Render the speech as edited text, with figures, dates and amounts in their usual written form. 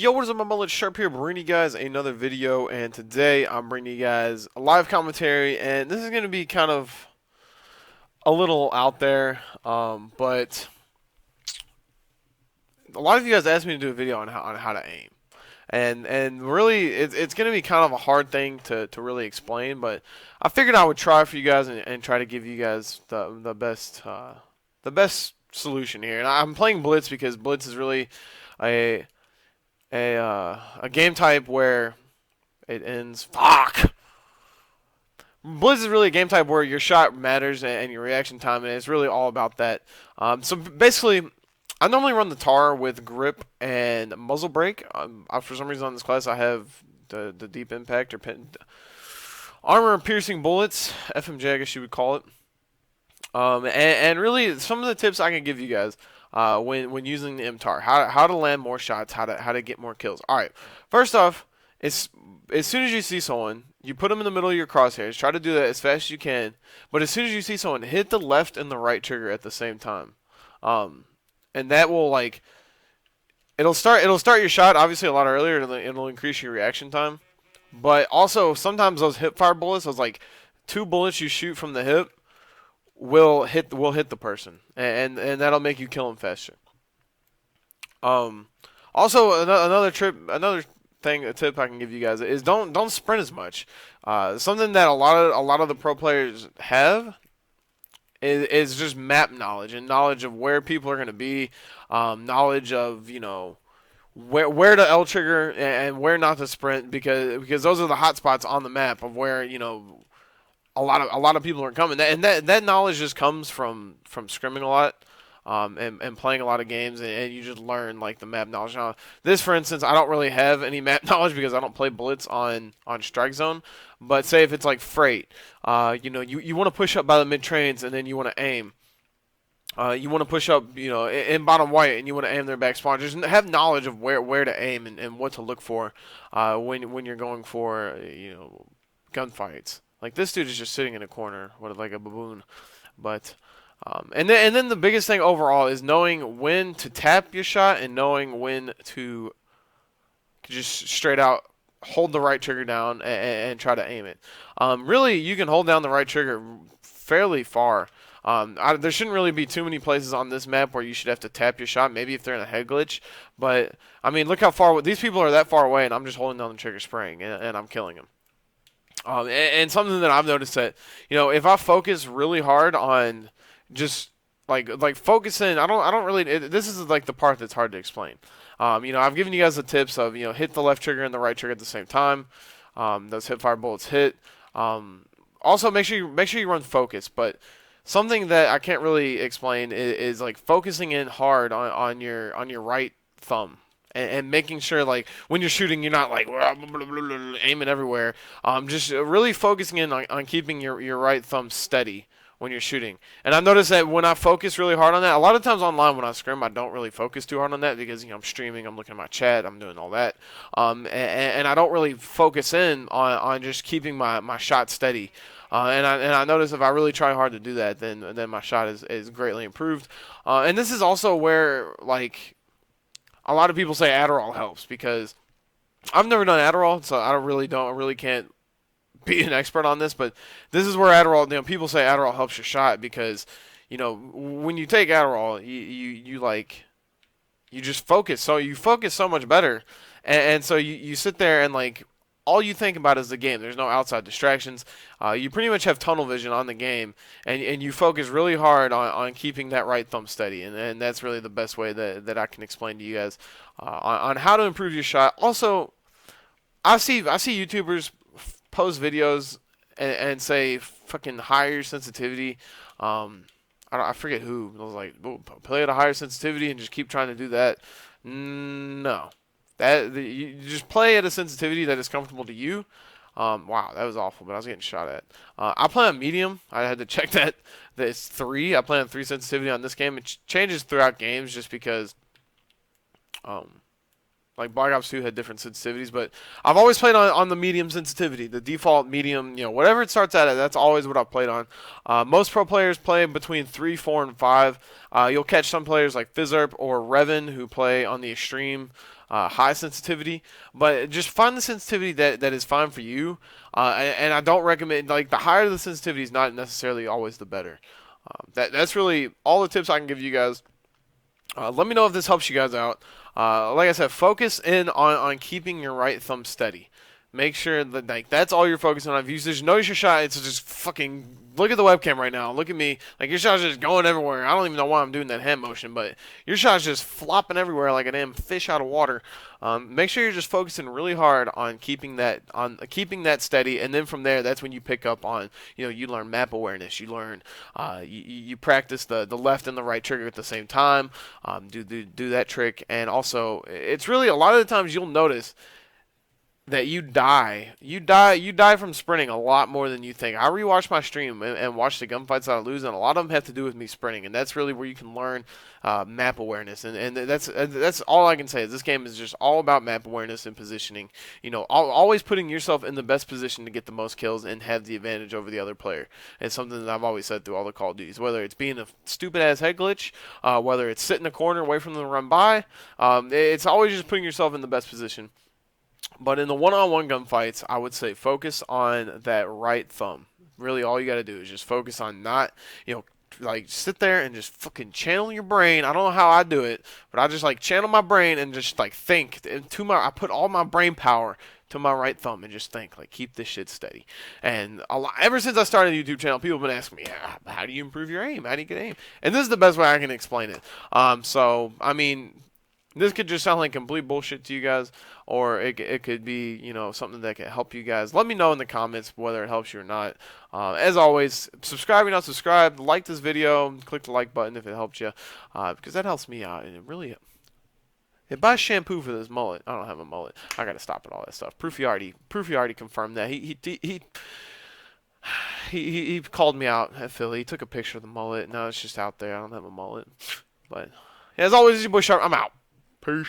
Yo, what is up, my mullet? Sharp here, bringing you guys another video, and today I'm bringing you guys a live commentary, and this is going to be kind of a little out there, but a lot of you guys asked me to do a video on how to aim, and really it's going to be kind of a hard thing to really explain, but I figured I would try for you guys and try to give you guys the best solution here. And I'm playing Blitz because Blitz is really a a game type where it ends. Fuck. Blitz is really a game type where your shot matters and your reaction time, and it's really all about that. So basically, I normally run the tar with grip and muzzle brake. For some reason on this class, I have the deep impact or armor piercing bullets, FMJ, I guess you would call it. And really, some of the tips I can give you guys when using the MTAR, how to land more shots, how to get more kills. All right, first off, as soon as you see someone, you put them in the middle of your crosshairs. Try to do that as fast as you can. But as soon as you see someone, hit the left and the right trigger at the same time, and that will it'll start your shot obviously a lot earlier. It'll increase your reaction time. But also sometimes those hip fire bullets, those like 2 bullets you shoot from the hip, will hit the person, and that'll make you kill them faster. Also another tip I can give you guys is don't sprint as much. Something that a lot of the pro players have is just map knowledge and knowledge of where people are going to be, knowledge of where to L trigger and where not to sprint, because those are the hot spots on the map of where a lot of people are coming, and that knowledge just comes from scrimming a lot, and playing a lot of games, and you just learn like the map knowledge. Now, this, for instance, I don't really have any map knowledge because I don't play Blitz on Strike Zone. But say if it's like Freight, you want to push up by the mid trains and then you want to aim. You want to push up, in bottom white, and you want to aim their back spawn. Just have knowledge of where to aim and what to look for when you're going for gunfights. Like, this dude is just sitting in a corner with like a baboon. But and then the biggest thing overall is knowing when to tap your shot and knowing when to just straight out hold the right trigger down and try to aim it. Really, you can hold down the right trigger fairly far. There shouldn't really be too many places on this map where you should have to tap your shot, maybe if they're in a head glitch. But, I mean, look how far these people are that far away, and I'm just holding down the trigger spraying, and I'm killing them. And something that I've noticed that, if I focus really hard on just like focusing, I don't really. This is like the part that's hard to explain. I've given you guys the tips of hit the left trigger and the right trigger at the same time. Those hip fire bullets hit. Also make sure you run focus. But something that I can't really explain is like focusing in hard on your right thumb. And making sure, like, when you're shooting, you're not, like, aiming everywhere. Just really focusing in on keeping your right thumb steady when you're shooting. And I've noticed that when I focus really hard on that, a lot of times online when I scrim, I don't really focus too hard on that because, I'm streaming, I'm looking at my chat, I'm doing all that. And I don't really focus in on just keeping my shot steady. And I notice if I really try hard to do that, then my shot is greatly improved. And this is also where, like, a lot of people say Adderall helps, because I've never done Adderall, so I really can't be an expert on this. But this is where Adderall, people say Adderall helps your shot because, when you take Adderall, you just focus. So you focus so much better, and so you sit there and like all you think about is the game. There's no outside distractions. You pretty much have tunnel vision on the game, and you focus really hard on keeping that right thumb steady. And that's really the best way that I can explain to you guys on how to improve your shot. Also, I see YouTubers post videos and say fucking higher sensitivity. I forget who. I was like, play at a higher sensitivity and just keep trying to do that. No. You just play at a sensitivity that is comfortable to you. Wow, that was awful, but I was getting shot at. I play on medium. I had to check that. It's 3. I play on 3 sensitivity on this game. It changes throughout games just because Like Black Ops 2 had different sensitivities, but I've always played on the medium sensitivity, the default medium, whatever it starts at, that's always what I've played on. Most pro players play between 3, 4, and 5. You'll catch some players like Fizzerp or Revan who play on the extreme high sensitivity, but just find the sensitivity that is fine for you. And I don't recommend, like, the higher the sensitivity is not necessarily always the better. That's really all the tips I can give you guys. Let me know if this helps you guys out. Like I said, focus in on keeping your right thumb steady. Make sure that that's all you're focusing on. If you just notice your shot, it's just fucking look at the webcam right now. Look at me. Like your shot's just going everywhere. I don't even know why I'm doing that hand motion, but your shot's just flopping everywhere like a damn fish out of water. Make sure you're just focusing really hard on keeping that steady, and then from there, that's when you pick up on you learn map awareness. You learn you practice the left and the right trigger at the same time. Do that trick, and also it's really a lot of the times you'll notice that you die from sprinting a lot more than you think. I rewatched my stream and watched the gunfights that I lose, and a lot of them have to do with me sprinting, and that's really where you can learn map awareness, and that's all I can say. Is this game is just all about map awareness and positioning. Always putting yourself in the best position to get the most kills and have the advantage over the other player. It's something that I've always said through all the Call of Duties, whether it's being a stupid ass head glitch, whether it's sitting in a corner away from them to run by. It's always just putting yourself in the best position. But in the one-on-one gunfights, I would say focus on that right thumb. Really, all you got to do is just focus on not, like sit there and just fucking channel your brain. I don't know how I do it, but I just like channel my brain and just like think. I put all my brain power to my right thumb and just think, like, keep this shit steady. And ever since I started a YouTube channel, people have been asking me, how do you improve your aim? How do you get aim? And this is the best way I can explain it. So, I mean, this could just sound like complete bullshit to you guys, or it could be, something that can help you guys. Let me know in the comments whether it helps you or not. As always, subscribe if you're not subscribed. Like this video. Click the like button if it helped you, because that helps me out. And it buys shampoo for this mullet. I don't have a mullet. I got to stop with all that stuff. Proofy already confirmed that. He called me out at Philly. He took a picture of the mullet. Now it's just out there. I don't have a mullet. But as always, it's your boy Sharp. I'm out. Peace.